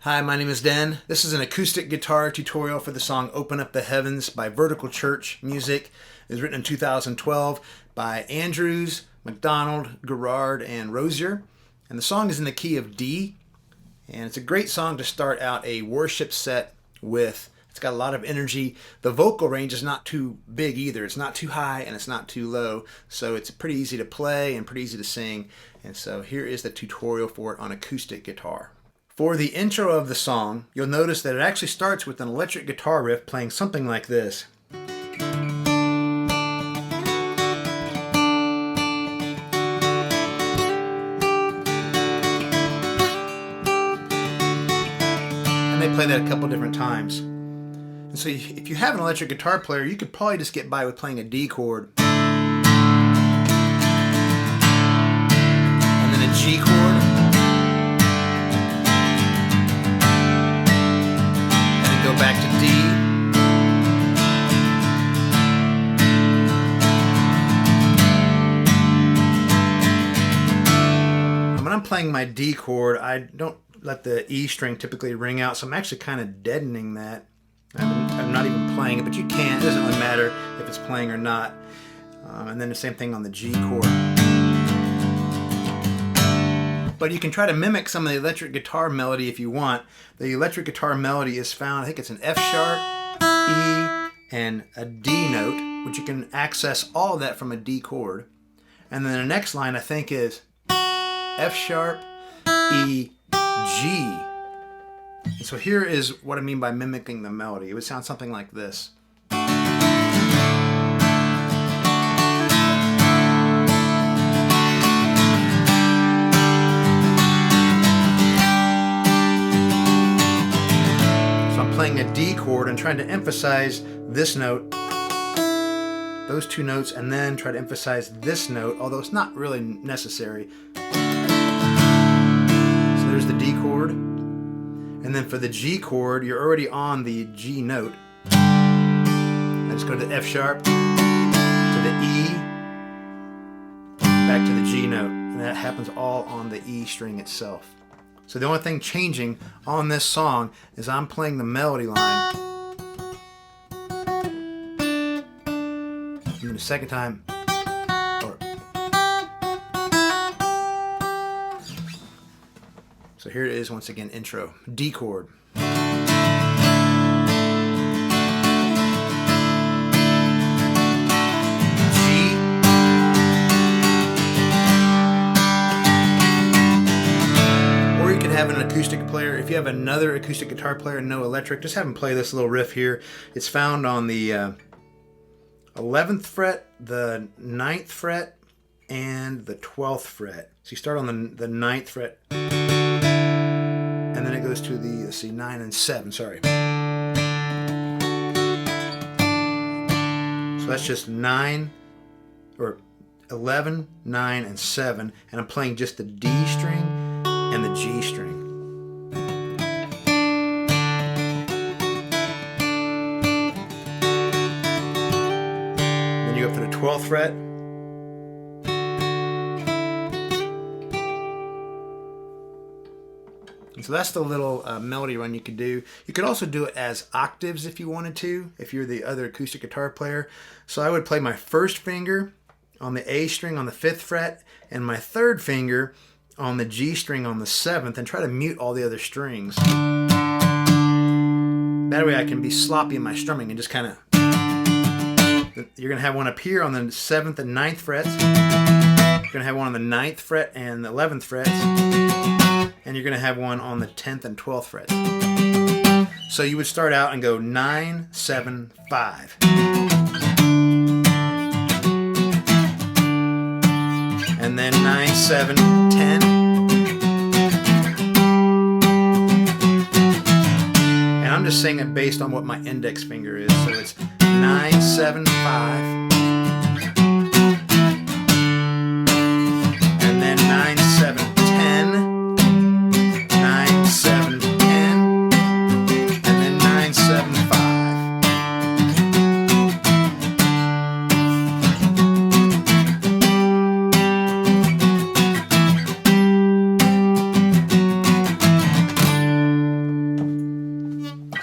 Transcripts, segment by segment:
Hi, my name is Dan. This is an acoustic guitar tutorial for the song Open Up the Heavens by Vertical Church Music. It was written in 2012 by Andrews, McDonald, Garrard, and Rozier. And the song is in the key of D. And it's a great song to start out a worship set with. It's got a lot of energy. The vocal range is not too big either. It's not too high and it's not too low. So it's pretty easy to play and pretty easy to sing. And so here is the tutorial for it on acoustic guitar. For the intro of the song, you'll notice that it actually starts with an electric guitar riff playing something like this. And they play that a couple different times. And so if you have an electric guitar player, you could probably just get by with playing a D chord. And then a G chord. Back to D. When I'm playing my D chord, I don't let the E string typically ring out, so I'm actually kind of deadening that. I'm not even playing it, but you can. It doesn't really matter if it's playing or not. And then the same thing on the G chord. But you can try to mimic some of the electric guitar melody if you want. The electric guitar melody is found, I think it's an F sharp, E, and a D note, which you can access all of that from a D chord. And then the next line I think is F sharp, E, G. And so here is what I mean by mimicking the melody. It would sound something like this. Playing a D chord and trying to emphasize this note, those two notes, and then try to emphasize this note, although it's not really necessary. So there's the D chord. And then for the G chord, you're already on the G note. I just go to the F sharp, to the E, back to the G note. And that happens all on the E string itself. So the only thing changing on this song is I'm playing the melody line. And then the second time, so here it is once again, intro, D chord. Have an acoustic player. If you have another acoustic guitar player and no electric, just have them play this little riff here. It's found on the 11th fret, the 9th fret, and the 12th fret. So you start on the 9th fret, and then it goes to the, let's see, 9 and 7, sorry. So that's just 9, or 11, 9, and 7, and I'm playing just the D string and the G string. Then you go up to the 12th fret. And so that's the little melody run you could do. You could also do it as octaves if you wanted to, if you're the other acoustic guitar player. So I would play my first finger on the A string on the 5th fret and my third finger on the G string on the 7th and try to mute all the other strings. That way I can be sloppy in my strumming and just kind of, you're going to have one up here on the 7th and 9th frets. You're going to have one on the 9th fret and the 11th frets. And you're going to have one on the 10th and 12th frets. So you would start out and go 9, 7, 5. And then 9, 7, 10. And I'm just saying it based on what my index finger is. So it's 9, 7, 5. And then 9, 7, 10. 9, 7, 10. And then 9, 7, 5.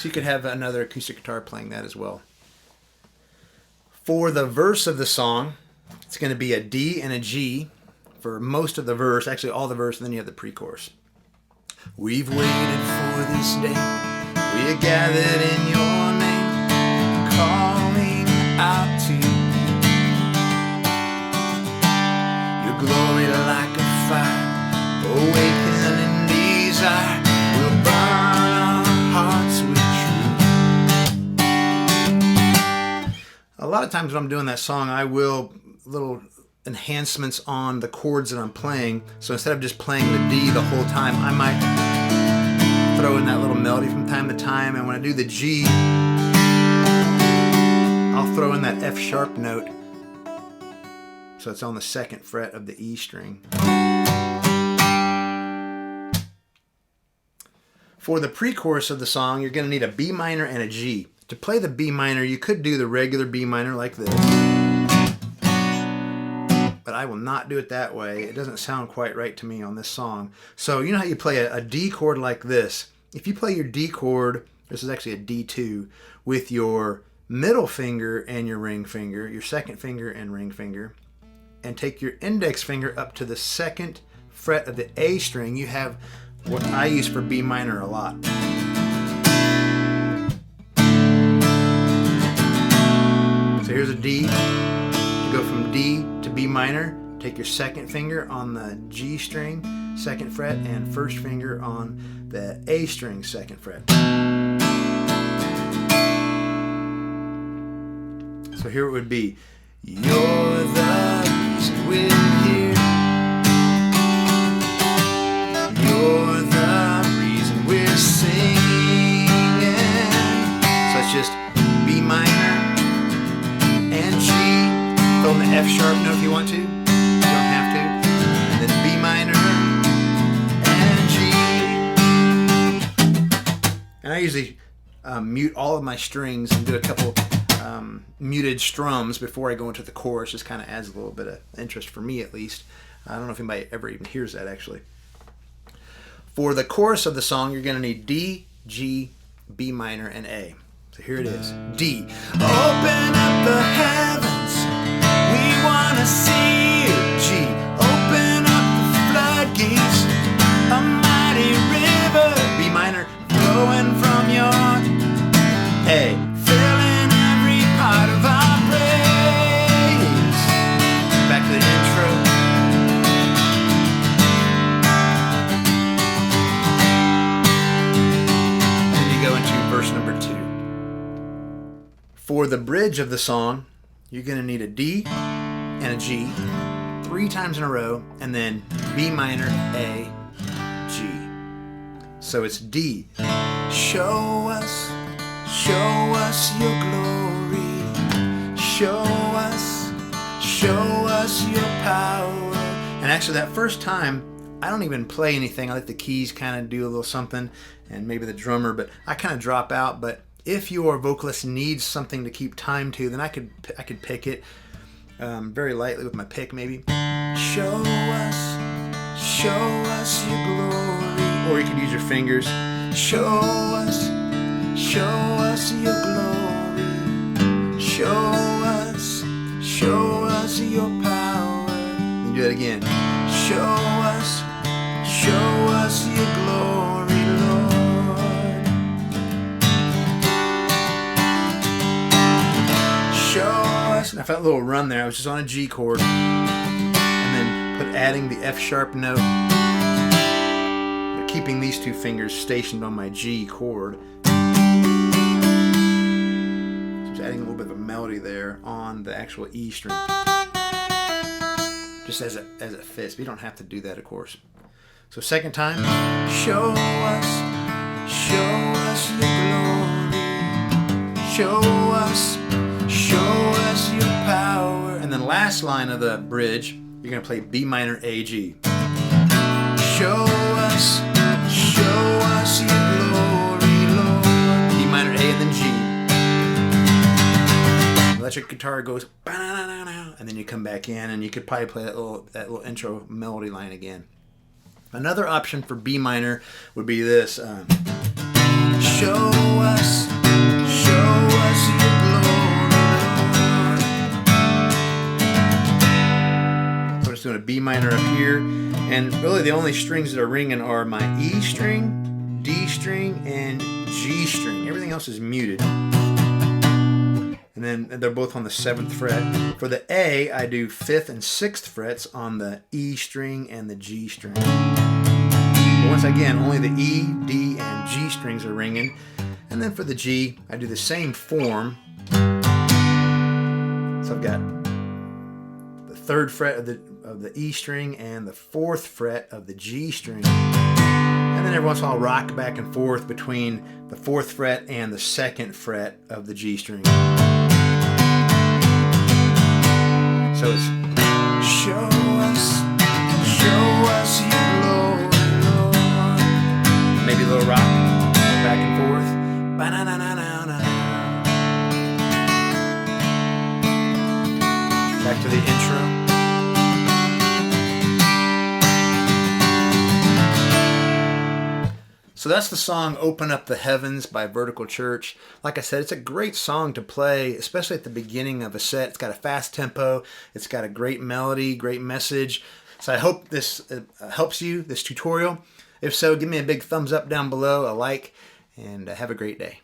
you could have another acoustic guitar playing that as well. For the verse of the song, it's going to be a D and a G for most of the verse, actually all the verse, and then you have the pre-chorus. We've waited for this day, we are gathered in your name, calling out to you. Your glory like a fire, awakening desire, will burn our hearts with truth. A lot of times when I'm doing that song, I will little enhancements on the chords that I'm playing. So instead of just playing the D the whole time, I might throw in that little melody from time to time. And when I do the G, I'll throw in that F sharp note. So it's on the 2nd fret of the E string. For the pre-chorus of the song, you're going to need a B minor and a G. To play the B minor, you could do the regular B minor like this. But I will not do it that way. It doesn't sound quite right to me on this song. So you know how you play a D chord like this? If you play your D chord, this is actually a D2, with your middle finger and your ring finger, your 2nd finger and ring finger, and take your index finger up to the 2nd fret of the A string, you have what I use for B minor a lot. So here's a D. To go from D to B minor, take your 2nd finger on the G string, 2nd fret, and 1st finger on the A string, 2nd fret. So here it would be, you're the reason we're here. You're the reason we're singing. So it's just B minor and G. Throw in the F sharp note if you want to. You don't have to. And then B minor and G. And I usually mute all of my strings and do a couple muted strums before I go into the chorus. Just kind of adds a little bit of interest for me, at least. I don't know if anybody ever even hears that, actually. For the chorus of the song, you're going to need D, G, B minor, and A. So here it is. D. Open up the heavens, we want to see you. G. Open up the floodgates, a mighty river. B minor, flowing from your heart. A. Filling every part of our praise. Back to the intro. Verse number 2. For the bridge of the song, you're going to need a D and a G 3 times in a row, and then B minor, A, G. So it's D. Show us your glory. Show us your power. And actually that first time, I don't even play anything. I let the keys kind of do a little something, and maybe the drummer, but I kind of drop out. But if your vocalist needs something to keep time to, then I could pick it very lightly with my pick, maybe. Show us your glory. Or you could use your fingers. Show us your glory. Show us your power. Then do that again. Show us your glory, Lord. Show us. And I felt a little run there. I was just on a G chord, and then adding the F sharp note, but keeping these 2 fingers stationed on my G chord. Just adding a little bit of a melody there on the actual E string. Just as it fits. But you don't have to do that, of course. So 2nd time. Show us your glory. Show us your power. And then last line of the bridge, you're going to play B minor, A, G. Show us your glory, Lord. B minor, A, and then G. Electric guitar goes, and then you come back in, and you could probably play that little intro melody line again. Another option for B minor would be this. Show us your glory, Lord. So I'm just doing a B minor up here, and really the only strings that are ringing are my E string, D string, and G string. Everything else is muted. And then they're both on the 7th fret. For the A, I do 5th and 6th frets on the E string and the G string. But once again, only the E, D, and G strings are ringing. And then for the G, I do the same form. So I've got the 3rd fret of the E string and the 4th fret of the G string. And then every once in a while I'll rock back and forth between the 4th fret and the 2nd fret of the G string. So it's show us your glory, Lord. Maybe a little rock back and forth. Back to the intro. So that's the song Open Up the Heavens by Vertical Church. Like I said, it's a great song to play, especially at the beginning of a set. It's got a fast tempo. It's got a great melody, great message. So I hope this helps you, this tutorial. If so, give me a big thumbs up down below, a like, and have a great day.